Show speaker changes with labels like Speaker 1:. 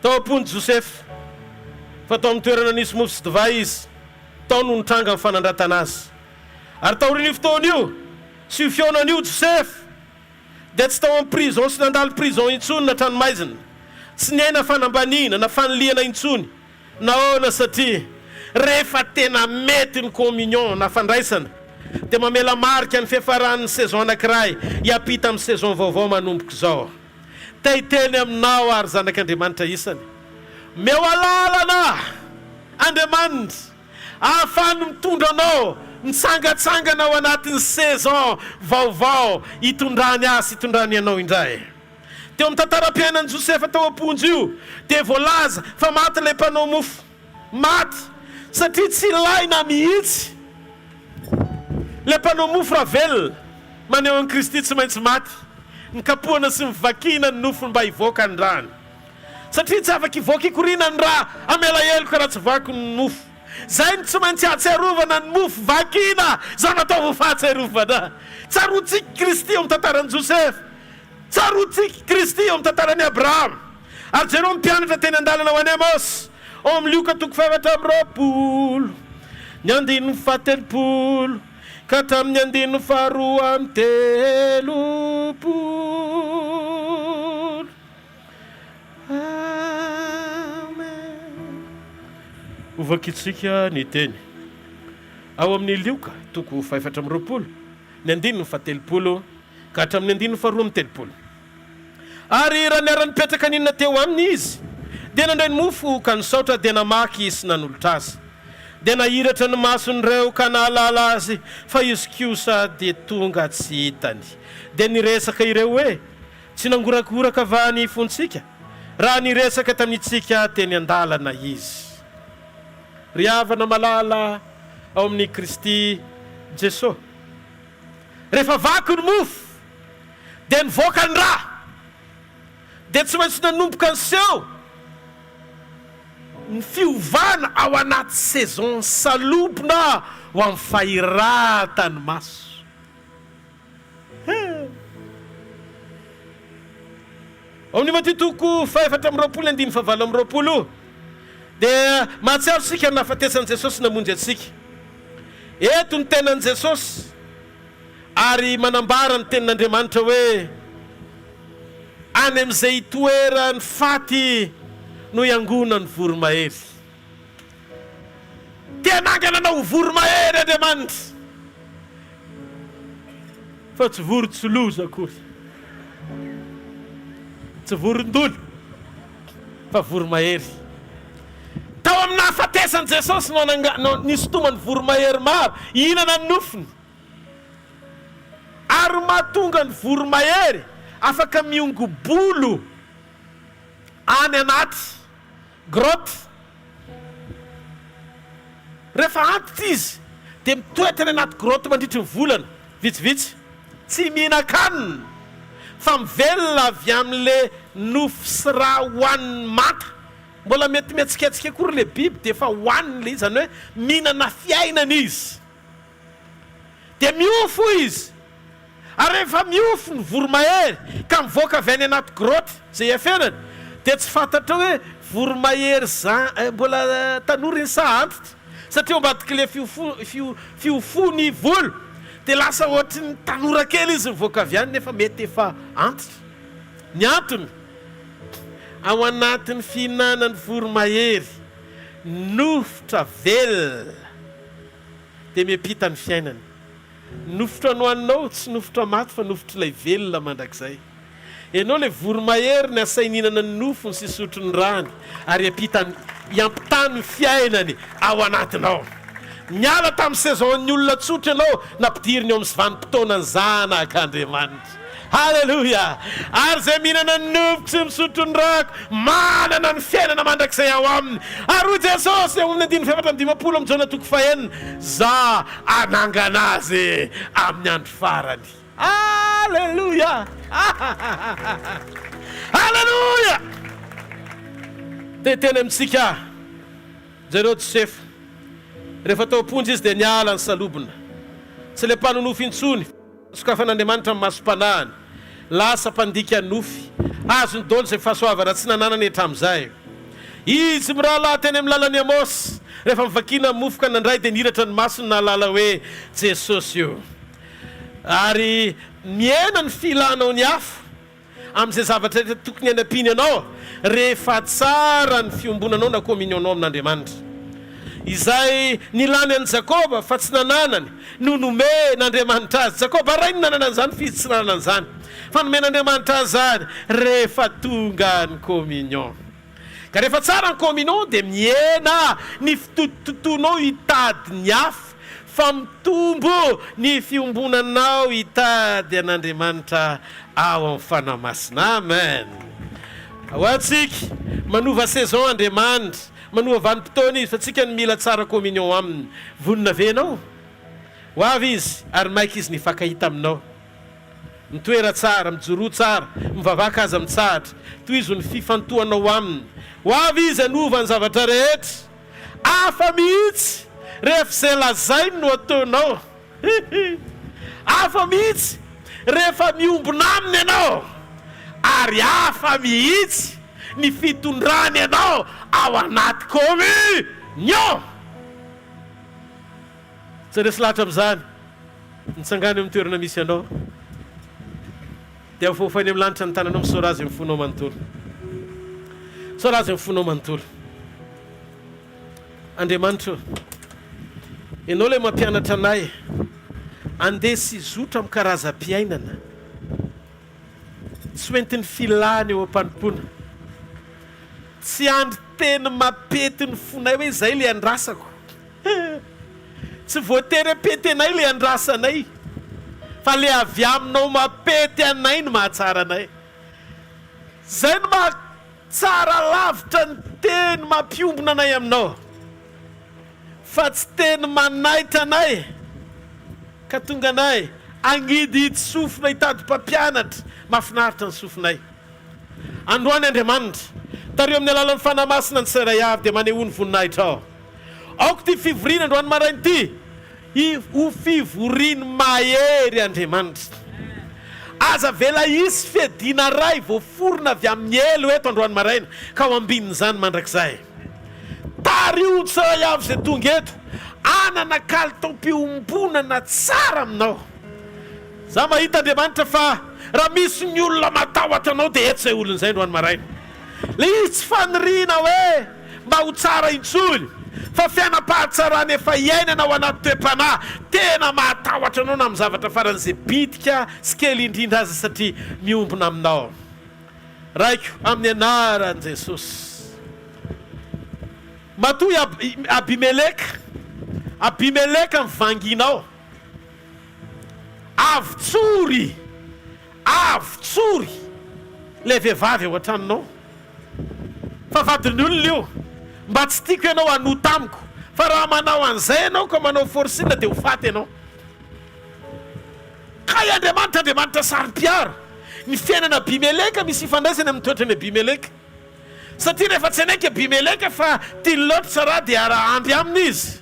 Speaker 1: tao ampony Joseph fa tao amin'ny toerana nisy mofo sy divay izy, tao no nitranga amin'ny fanandratana azy. Ary taorian'io fotoana io sy io fiaonan'io Joseph dia tsy tao amin'ny prison sy nandalo prison intsony na tranomaizina, tsy niaina fanambaniana na fanoliana intsony nahoana satria rehefa tena mety ny communion na fandraisana dia mamela marika ny fiafaran'ny saison anankiray hiampita amin'ny saison vaovao manomboka izao. Ta hiteny aminao ary zanak'Andriamanitra isany, meo alalana Andriamanitra ahafahany mitondra anao mitsangatsangana ao anatin'ny saison vaovao hitondrany azy hitondrany ianao indray. Teo amin'ny tantaram-piainan'i Josefa tao am-ponjy io dia voalaza fa maty ilay mpanao mofo, maty satria tsy ilaina mihitsy ilay mpanao mofo raha velona maneho an'i Kristy tsy maintsy maty, nikapohana sy mivakina ny nofony mba hivoaka ny rany, satria tsy afaka hivoaka hikorina ny raha amela elo ka raha tsy vaky ny mofo. Zay ny tsy maintsy ahatsiarovana ny mofo vakina za natao ho fahatsiarovana. Tsarotsika Kristy eo amin'ny tantaran'i Josefa, tsarotsika Kristy eo amin'ny tantaran'i Abraham. Ary jereo mpianatra teny an-dalana ho any Amos ao amin'ny Lioka 7:20, ny andininy fahatelopolo ka hatramin'ny andininy faharoa amby telopolo. Ovakitsika ny teny ao amin'ny Lioka 7:20, ny andininy fahatelopolo ka hatramin'ny andininy faharoa amby telopolo. Ary raha niara-nipetraka ninona teo aminy izy dia nandray ny mofo ka nisaotra dia namaky sy nanolotra azy, dia nahiratra ny mason'ireo ka nahalala azy fa izy kosa dia tonga tsy hitany. Dia niresaka ireo hoe tsy nangorakoraka va ny fontsika raha niresaka tamin'itsika teny an-dalana izy. Ry havana malala ao amin'ny Kristy Jesosy, rehefa vaky ny mofo dia nivoaka ny raha dia tsy maintsy nanomboka ny seho ny fiovana ao anaty saison salobona ho amin'ny fahiratany maso. Ao amin'ny Matitoko 4:20 dia mahatsiaro sika ny nahafatesan'i Jesosy namonjy atsika. Eto ny tenan'i Jesosy ary manambara ny tenin'Andriamanitra hoe any amin'izay toerany faty no iangonany voromahery. Tia nangana anao voromahery Andriamanitra fa tsy voron-tsoloza akory, tsy voron-doly fa voromahery. Tao amin'ny nahafatesan'i Jesosy no nisotomany voromahery maro ihinana ny nofony, ary mahatonga ny voromahery afaka miongobolo any anaty grotte. Rehefa antitra izy dia mitoetra any anaty grotte mandritry ny volana vitsivitsy, tsy mihinan-kanina fa mivelona avy amin'le nofo sy raha hohaniny mata. Mbola mety mihetsiketsika akory le biby dia efa hohaniny le izy, zany hoe mihinana fiainana izy dia miofo izy. Ary rehefa miofo ny voromahery ka mivoaka avy any anaty grotte zay iafenany dia tsy fantatra hoe voromahery mbola tanora iny sa antitra, satria ambadika le fiofony volo dia lasa ohatry ny tanora kely izy mivoaka avy any nefa mety efa antitra. Ny antony ao anatin'ny fihinanany voromahery nofotra velona dia miampita ny fiainany. Nofotra nohaninao tsy nofotra maty fa nofotra ilay velona mandrakizay. Ianao le voromahery ny asaininana ny nofony sy sotro ny rany ary iampitany ny fiainany ao anatinao. Niala tamin'ny saison'ny olona tsotra ianao nampidiriny eo amin'ny vanim-potoanany zanak'Andriamanitra. Halleluja! Ary zay mihinana ny nofo sy misotro ny rako manana ny fiainana mandrakizay ao aminy. Ary hoy Jesosy eo amin'ny 5:50 amin'ny Jona 4:9, za anangana azy amin'ny andro farany. Halleluja! Halleluja! Dia tena amintsika zareo Josefa rehefa tao am-ponjy izy dia niala ny salobona, tsy le mpanonofo intsony sokafan'Andriamanitra amin'ny masom-panahiny, lasa mpandika nofy, azo ny dolo zay fahasoavana tsy nananany hatramin'izay. izy mirahala teny amin'ny lalany Amosy rehefa mivakina mofoka nandray dia niratra ny masony nahalala hoe Jesosy io, ary miena ny filanao ny afo amin'izay zavatra rehetra tokony hanapiny anao rehefa tsara ny fiombonanao na communionao amin'Andriamanitra. Izay nilany an'i Jakoba fa tsy nananany no nomeny n'Andriamanitra azy. Jakoba ray ny nanana an'izany fa izy tsy nanana an'izany, fa nomen'Andriamanitra azy zany rehefa tonga ny communion. Ka rehefa tsara ny communion dia miena ny fitotonao hitady ny afo, fa mitombo ny fiombonanao hitady an'Andriamanitra ao amin'ny fanamasina. Amen. Ao antsika manova saison Andriamanitra, manova vanim-potoana izy fa tsika ny mila tsara communion aminy. Vonina venao ho avy izy ary maika izy ny fakahita aminao, mitoera tsara, mijoro tsara, mivavaka azy amintsahatra toy izy ny fifantohanao aminy. Ho avy izy anova ny zavatra rehetra afa mihitsy rehefa izay lazainy no ataonao afa mihitsy rehefa miombona aminy ianao, ary afa mihitsy ny fitondrany ianao ao anaty communion. Tsy resy lahatra amin'izany nitsangany amin'ny toerana misy ianao dia fofany amin'ny lanitra ny tananao, misaora azy amin'ny fonao manontolo, misaora azy amin'ny fonao manontolo. Andriamanitra, ianao ilay mampianatra anay andeha sy zotra amin'ny karazam-piainana, tsy hoentin'ny filany eo am-panompona, tsy andry teny mapety ny fonay hoe izay ilay andrasako tsy voatery apety anay ilay andrasanay, fa le avy aminao mapety anay no mahatsara anay. Zay no mahatsara lavitra ny teny mampiombona anay aminao, fa tsy teny manaitra anay ka tonga anay agnidy hity sofina hitady mpampianatra. Mahafinaritra ny sofinay. Androany Andriamanitra, tareo amin'ny alalan'ny fanamasina ny seray avy dia maneho ny voninahitra ao. Aoko ty fivoriana androany marainy ty, ho fivoriany mahery Andriamanitra. Aza vela isy fiadiana ray voaforona avy amin'ny elo eto androany maraina ka ao ambinin'izany mandrakizay. Tario seray avy izay tonga eto anana kalitao-piombonana tsara aminao. Za mahita Andriamanitra fa raha misy ny olona matahotra anao dia eto izay olona izay androany maraina. Le izy tsy faniriana hoe mba ho tsara intsoly, fa fiainam-pahatsarana efa iainana ao anaty toe-panahy tena mahatahotra anao na amin'ny zavatra faran'izay bitika sy kely indrindra azy satria miombona aminao. Raiko amin'ny anaran'i Jesosy. Matoy Abimeleka mivanginao, avy tsory le vehivavy ao an-tranonao, fa vadin'ny olona io, mba tsy tiako ianao hanota amiko, fa raha manao an'izay ianao ka manao forsina dia ho faty ianao. Ka i Andriamanitra sary-piara ny fiainana Abimeleka misy ifandraisany amin'ny toetrany Abimeleka, satria rehefa tsy anaiky Abimeleka fa tia loatra tsara dia arahandry aminy izy.